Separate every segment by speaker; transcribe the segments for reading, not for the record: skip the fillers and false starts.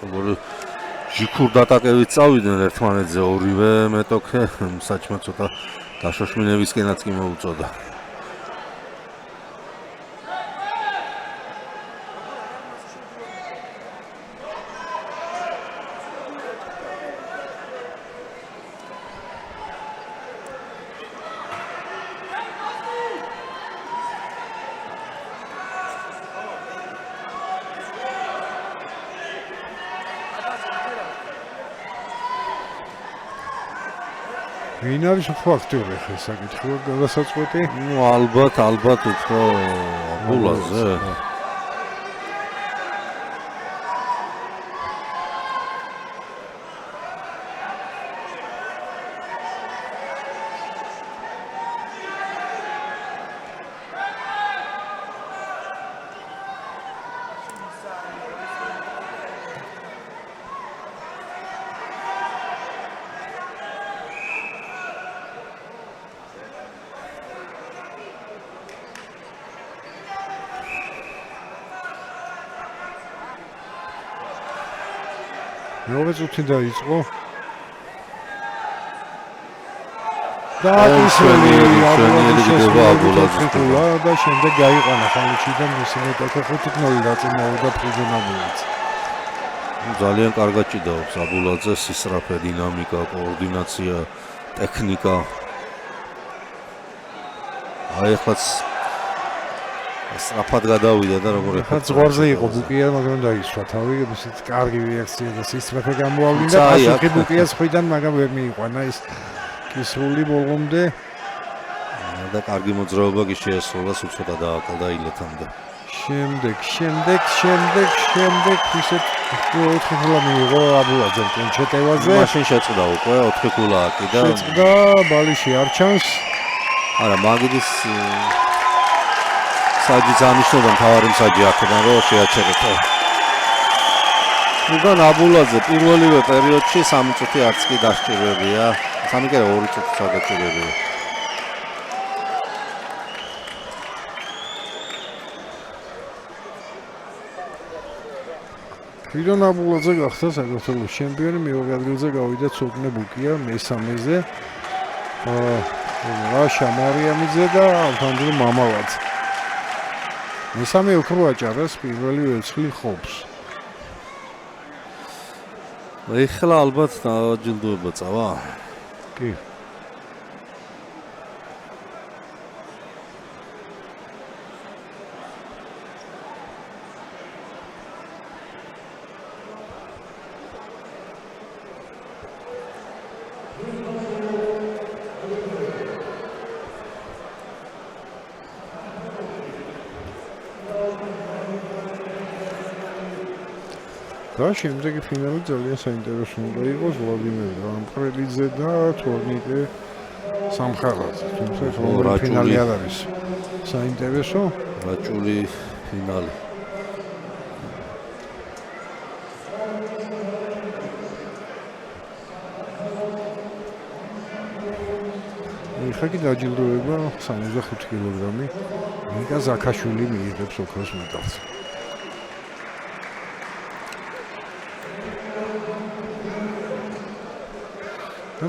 Speaker 1: როგორი ჟიქურ დატაკებით წავიდნენ ერთმანეთზე ორივე მეტოქე, საჭმა ცოტა დაშოშმინებისკენაც კი მოუწოდა.
Speaker 2: ვინ არის უფრო აქტიური ხე საკითხი გადასაწყვეტი?
Speaker 1: ნუ ალბათ უფრო აბულაძე.
Speaker 2: მეორე წუთი დაიწყო. და ისინი აბულაძე და შემდეგ გაიყანა ხალხიდან მისი მეტოქე 5-0 დაწინაურდა ფრიზონაბულიც.
Speaker 1: ძალიან კარგად ჭიდაობს აბულაძე, სისწრაფე, დინამიკა, კოორდინაცია, ტექნიკა. აი ახლა სწრაფად გადავიდა და როგორ
Speaker 2: ახლა ზღვარზე იყო ბუკია, მაგრამ დაისვა თავი, ისეთ კარგი რეაქცია და სისწრაფე გამოავლინდა. პასუხი ბუკიას ხვიდან, მაგრამ ვერ მიიყვანა ის კისრული ბოლომდე.
Speaker 1: და კარგი მოძრაობა კი შეასრულა, სულ ცოტა დააკლდა ილეთამდე.
Speaker 2: შემდეგ ისეთ 4-0 მიიღო აბულაძემ კენჩეტევაზე.
Speaker 1: მაშინ შეწყდა უკვე 4-0 კი და
Speaker 2: შეწყდა, ბალიში არ ჩანს.
Speaker 1: არა, მაგიდის საჯი ძანიშნობა მთავარი მსაჯი აქედან რომ შეაჩერებო. უგან აბულაძე პირველივე პერიოდში 3 წუთი არც კი დასჭირებია. 3 კი 2 წუთი სადაჭირებია.
Speaker 2: ფრიდონ აბულაძე გახდა საქართველოს ჩემპიონი, მეორე ადგილზე გავიდა ცოტნე ბუკია მესამეზე. რაშა მარიამიძე და ალფანდრო მამალაძე. მესამე უფრო აჭარას, პირველი ვერცხლი ხობს.
Speaker 1: ეხლა ალბათ დააჯილდოება წავა.
Speaker 2: კი. და შემდეგი ფინალი ძალიან საინტერესო უნდა იყოს ვლადიმერ ამყრელიძე და თორნიკე სამხარაძე. თუმცა ეს ფინალი არ არის საინტერესო.
Speaker 1: რაჭული ფინალი.
Speaker 2: ეხლა კი დაჯილდოება 65 კილოგრამი. ნიკა ზაქაშვილი მიიღებს ოქროს მედალს.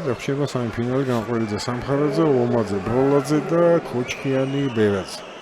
Speaker 2: და რჩება სამფინალი განყოფილიძე სამხარაძე, ომაძე, ბროლაძე და ქოჩქიანი ბერაძე.